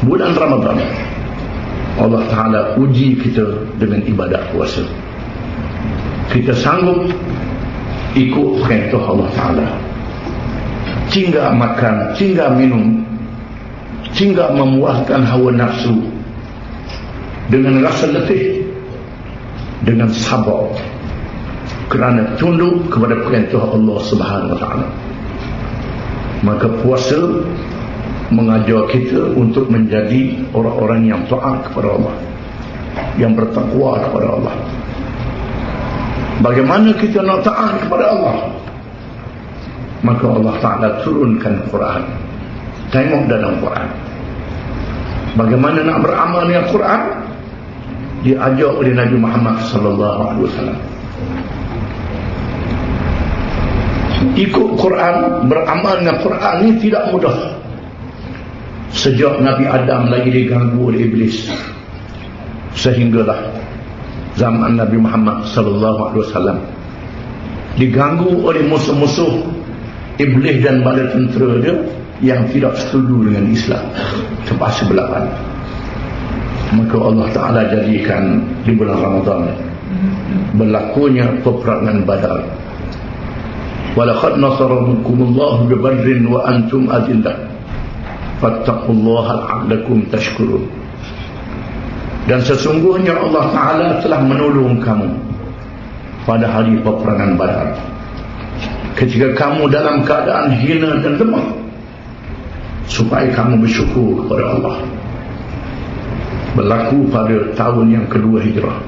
bulan Ramadan, Allah Ta'ala uji kita dengan ibadat puasa. Kita sanggup ikut perintah Allah Ta'ala, hingga makan, hingga minum, hingga memuaskan hawa nafsu dengan rasa letih, dengan sabar, kerana tunduk kepada perintah Allah Subhanahu Wa Ta'ala. Maka puasa mengajar kita untuk menjadi orang-orang yang taat kepada Allah, yang bertakwa kepada Allah. Bagaimana kita nak taat kepada Allah? Maka Allah Ta'ala turunkan Quran. Tengok dalam Quran, bagaimana nak beramal dengan Quran, diajar oleh Nabi Muhammad sallallahu alaihi wasallam. Ikut Quran, beramal dengan Quran ni tidak mudah. Sejak Nabi Adam lagi diganggu oleh iblis, sehinggalah zaman Nabi Muhammad sallallahu alaihi wasallam diganggu oleh musuh-musuh iblis dan bala tentera dia yang tidak setuju dengan Islam, terpaksa berlawan. Maka Allah Ta'ala jadikan di bulan Ramadan berlakunya peperangan Badar. Walaqad nasarakumullahu bi Badrin wa antum adillah fattaqullaha la'allakum tashkurun. Dan sesungguhnya Allah Ta'ala telah menolong kamu pada hari peperangan Badar, ketika kamu dalam keadaan hina dan lemah, supaya kamu bersyukur kepada Allah. Berlaku pada tahun yang kedua Hijrah,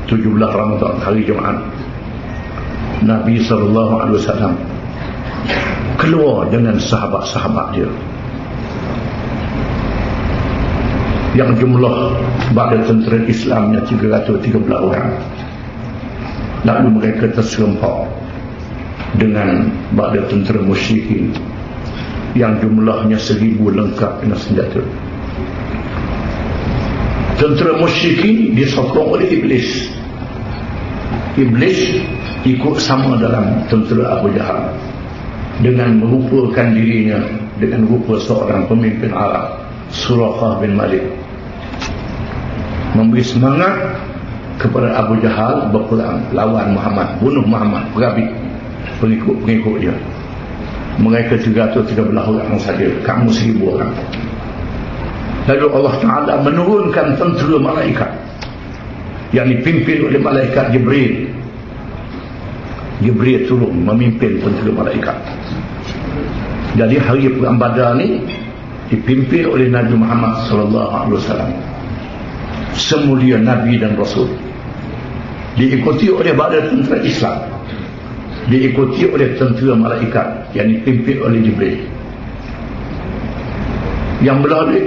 17 Ramadan, hari Jumaat. Nabi SAW keluar dengan sahabat-sahabat dia, yang jumlah bala tentera Islamnya 313 orang. Lalu mereka terserempak dengan bala tentera musyrikin yang jumlahnya 1000 lengkap dengan senjata. Tentera musyrikin disokong oleh iblis. Iblis ikut sama dalam tentera Abu Jahal dengan merupakan dirinya dengan rupa seorang pemimpin Arab, Suraqah bin Malik, memberi semangat kepada Abu Jahal berperang lawan Muhammad, bunuh Muhammad, perabit pengikut-pengikut dia. Mereka 313 orang saja, kamu 1000 orang. Lalu Allah Ta'ala menurunkan tentera malaikat yang dipimpin oleh malaikat Jibril. Jibril turun memimpin tentera malaikat. Jadi hari perang Badar ni dipimpin oleh Nabi Muhammad sallallahu alaihi wasallam, semulia Nabi dan Rasul, diikuti oleh bala tentera Islam, diikuti oleh tentera malaikat yang dipimpin oleh Jibril. Yang berlalu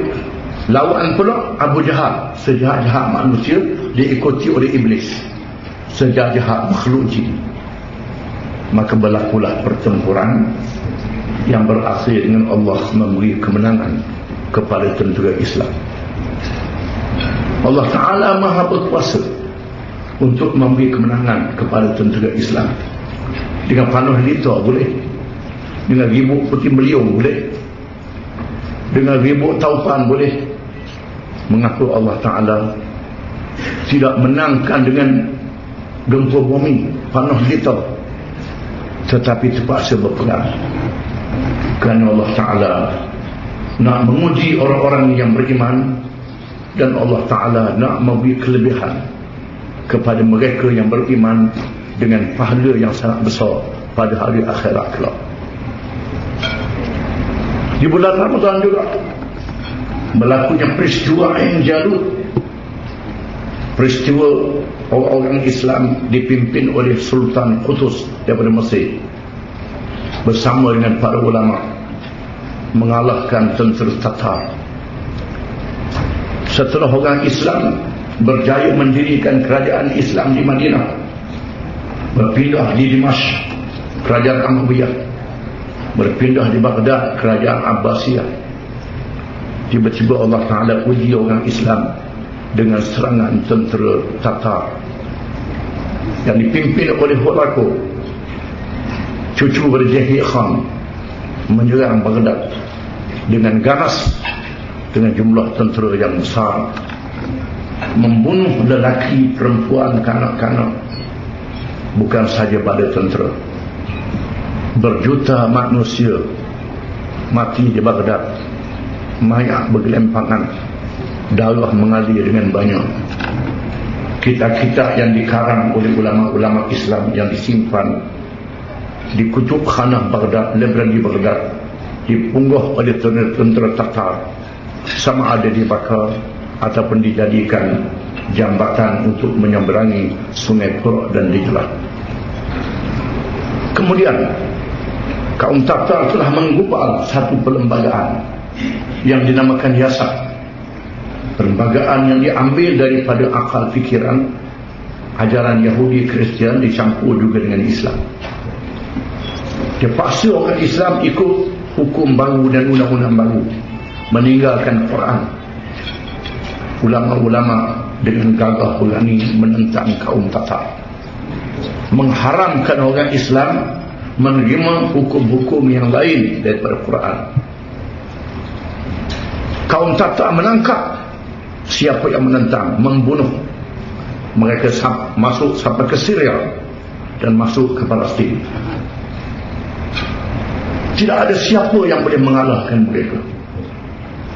lawan pula Abu Jahal, sejahat-jahat manusia, diikuti oleh iblis, sejahat-jahat makhluk jin. Maka berlakulah pertempuran yang berakhir dengan Allah memberi kemenangan kepada tentera Islam. Allah Ta'ala Maha berkuasa untuk memberi kemenangan kepada tentera Islam. Dengan panuh lita boleh, dengan ribut putih beliung boleh, dengan ribut taupan boleh. Mengaku Allah Ta'ala tidak menangkan dengan gempa bumi, panuh lita, tetapi terpaksa berperang. Kerana Allah Ta'ala nak menguji orang-orang yang beriman, dan Allah Ta'ala nak memberi kelebihan kepada mereka yang beriman dengan pahala yang sangat besar pada hari akhirat kelak. Di bulan Ramadan juga berlakunya peristiwa Ain Jalut, peristiwa orang-orang Islam dipimpin oleh Sultan Qutus daripada Mesir bersama dengan para ulama mengalahkan tentera Tatar. Setelah orang Islam berjaya mendirikan kerajaan Islam di Madinah, berpindah di Dimashq kerajaan Ammawiyah, berpindah di Baghdad kerajaan Abbasiyah, tiba-tiba Allah Ta'ala uji orang Islam dengan serangan tentera Tatar yang dipimpin oleh Hurako, cucu Berjahir Khan, menyerang Baghdad dengan ganas dengan jumlah tentera yang besar, membunuh lelaki, perempuan, kanak-kanak, bukan saja pada tentera. Berjuta manusia mati di Baghdad, mayat bergelempangan, darah mengalir dengan banyak. Kitab-kitab yang dikarang oleh ulama-ulama Islam yang disimpan di kutub khanah Baghdad, library Baghdad, dipunggah oleh tentera Tatar, sama ada dibakar ataupun dijadikan jambatan untuk menyeberangi Sungai Furat dan Dijlah. Kemudian kaum Tatar telah menggubal satu perlembagaan yang dinamakan Yasak. Perlembagaan yang diambil daripada akal fikiran ajaran Yahudi Kristian dicampur juga dengan Islam. Dia paksa orang Islam ikut hukum baru dan undang-undang baru, meninggalkan Quran. Ulama-ulama dengan gagah berani menentang kaum Tatar, mengharamkan orang Islam menerima hukum-hukum yang lain daripada Quran. Kaum Tatar menangkap siapa yang menentang, membunuh. Mereka masuk sampai ke Syria dan masuk ke Palestin. Tidak ada siapa yang boleh mengalahkan mereka.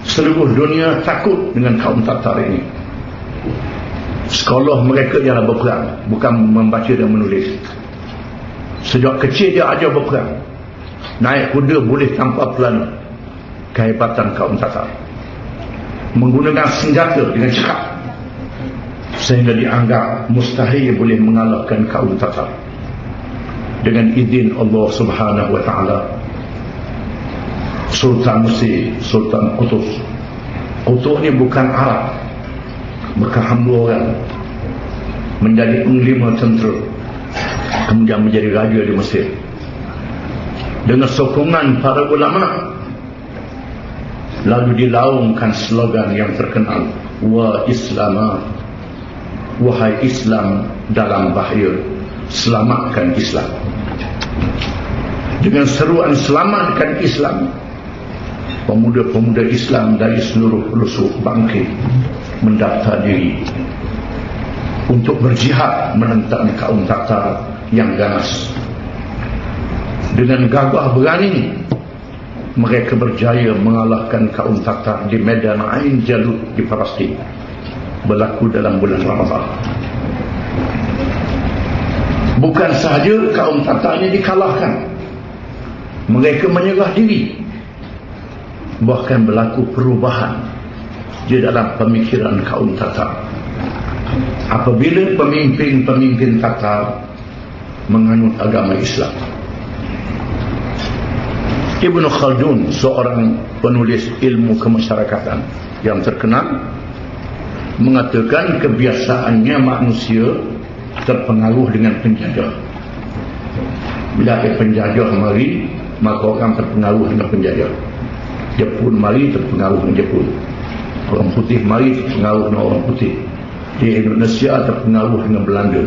Seluruh dunia takut dengan kaum Tatar ini. Sekolah mereka ialah berperang, bukan membaca dan menulis. Sejak kecil dia ajar berperang. Naik kuda boleh tanpa pelana. Kehebatan kaum Tatar. Menggunakan senjata dengan cekap, sehingga dianggap mustahil boleh mengalahkan kaum Tatar. Dengan izin Allah Subhanahu wa ta'ala, Sultan Mesir, Sultan Qutuz. Qutuz ni bukan Arab, bekas hamba orang, menjadi penglima tentera, kemudian menjadi raja di Mesir. Dengan sokongan para ulama, lalu dilaungkan slogan yang terkenal, Wa Islama, wahai Islam dalam bahaya, selamatkan Islam. Dengan seruan selamatkan Islam, pemuda-pemuda Islam dari seluruh pelosok bangkit mendaftar diri untuk berjihad menentang kaum Tatar yang ganas. Dengan gagah berani, mereka berjaya mengalahkan kaum Tatar di Medan Ain Jalut di Palestin, berlaku dalam bulan Ramadan. Bukan sahaja kaum Tatar ini dikalahkan, mereka menyerah diri. Bahkan berlaku perubahan di dalam pemikiran kaum Tatar apabila pemimpin-pemimpin Tatar menganut agama Islam. Ibn Khaldun, seorang penulis ilmu kemasyarakatan yang terkenal, mengatakan kebiasaannya manusia terpengaruh dengan penjajah. Bila ada penjajah mari, maka orang terpengaruh dengan penjajah. Jepun mari, terpengaruh dengan Jepun. Orang putih mari, terpengaruh dengan orang putih. Di Indonesia terpengaruh dengan Belanda.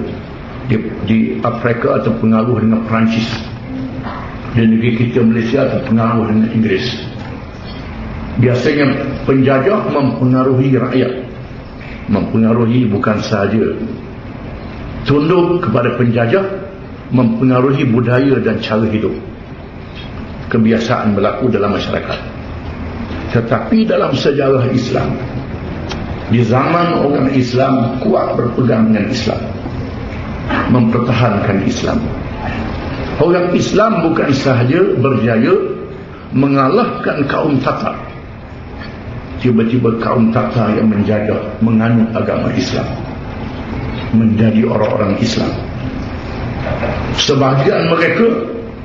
Di Afrika terpengaruh dengan Perancis. Di negeri kita Malaysia terpengaruh dengan Inggeris. Biasanya penjajah mempengaruhi rakyat. Mempengaruhi bukan sahaja tunduk kepada penjajah, mempengaruhi budaya dan cara hidup. Kebiasaan berlaku dalam masyarakat. Tetapi dalam sejarah Islam, di zaman orang Islam kuat berpegang dengan Islam, mempertahankan Islam, orang Islam bukan sahaja berjaya mengalahkan kaum Tatar. Tiba-tiba kaum Tatar yang menjajah menganut agama Islam, menjadi orang-orang Islam. Sebahagian mereka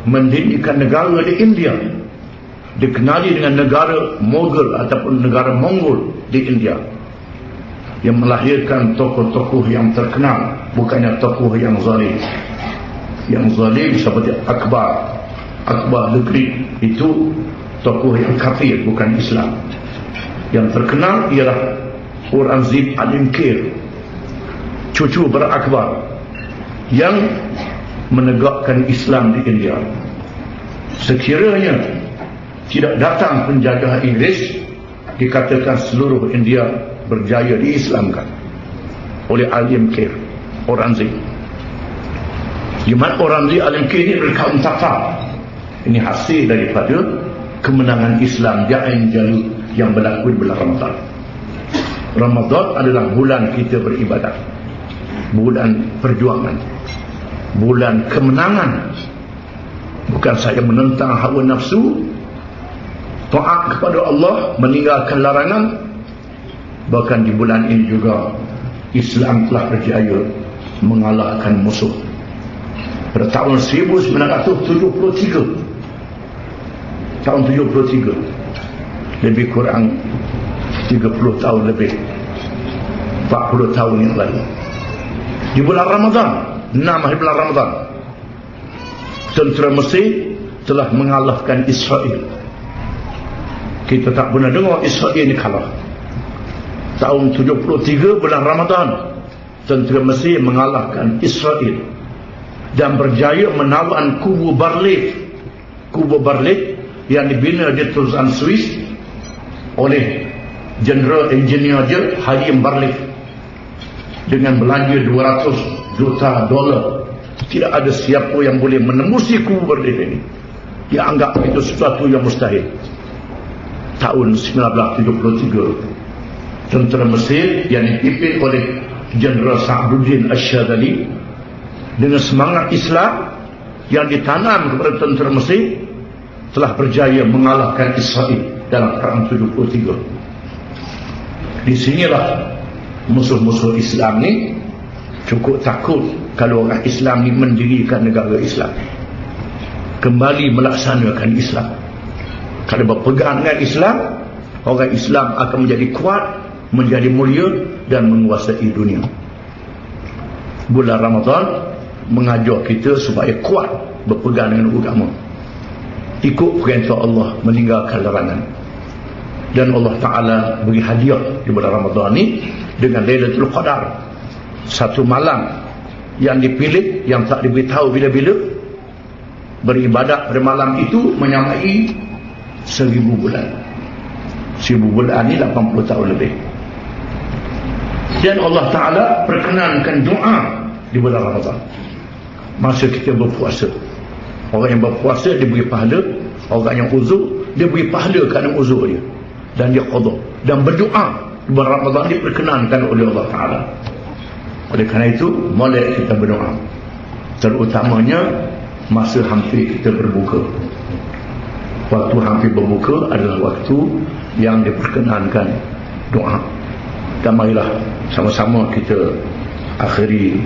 mendirikan negara di India, dikenali dengan negara Mughal ataupun negara Mongol di India, yang melahirkan tokoh-tokoh yang terkenal, bukannya tokoh yang zalim. Yang zalim seperti Akbar negeri itu tokoh yang kafir, bukan Islam. Yang terkenal ialah Aurangzeb Al-Inkir, cucu berakbar, yang menegakkan Islam di India. Sekiranya tidak datang penjajah Inggeris, dikatakan seluruh India berjaya diislamkan oleh Alim Kir Aurangzeb. Di mana Aurangzeb Alim Kir ini dari kaum Tatar. Ini hasil daripada kemenangan Islam di Ain Jalut yang berlaku di bulan Ramadan. Ramadan adalah bulan kita beribadat, bulan perjuangan, bulan kemenangan. Bukan saja menentang hawa nafsu, taat kepada Allah, meninggalkan larangan. Bahkan di bulan ini juga Islam telah berjaya mengalahkan musuh. Pada tahun 1973, tahun 73, lebih kurang 30 tahun lebih, 40 tahun yang lalu, di bulan Ramadan, 6 hari bulan Ramadan, tentera Mesir telah mengalahkan Israel. Kita tak pernah dengar Israel ini kalah. Tahun 73 bulan Ramadan, tentera Mesir mengalahkan Israel dan berjaya menawan kubu Barlif. Kubu Barlif yang dibina di Terusan Swiss oleh General Engineer dia Halim Barlif dengan belanja 200 juta dolar. Tidak ada siapa yang boleh menembusi kubu Barlif ini. Dia anggap itu sesuatu yang mustahil. Tahun 1973, tentera Mesir yang dipimpin oleh General Sa'duddin Asyadali dengan semangat Islam yang ditanam kepada tentera Mesir telah berjaya mengalahkan Israel dalam perang 73. Di sinilah musuh-musuh Islam ni cukup takut kalau orang Islam ni mendirikan negara Islam, kembali melaksanakan Islam. Kalau berpegang dengan Islam, orang Islam akan menjadi kuat, menjadi mulia dan menguasai dunia. Bulan Ramadan mengajar kita supaya kuat berpegang dengan agama, ikut perintah Allah, meninggalkan larangan. Dan Allah Ta'ala beri hadiah di bulan Ramadan ni dengan Lailatul Qadar, satu malam yang dipilih, yang tak diberitahu bila-bila. Beribadat pada malam itu menyamai 1000 bulan. 1000 bulan ni 80 tahun lebih. Dan Allah Ta'ala perkenankan doa di bulan Ramadan masa kita berpuasa. Orang yang berpuasa dia beri pahala, orang yang uzur dia beri pahala kerana uzur dia, dan dia qada. Dan berdoa di bulan Ramadan diperkenankan oleh Allah Ta'ala. Oleh kerana itu, mulai kita berdoa, terutamanya masa hampir kita berbuka. Waktu hampir berbuka adalah waktu yang diperkenankan doa. Dan marilah sama-sama kita akhiri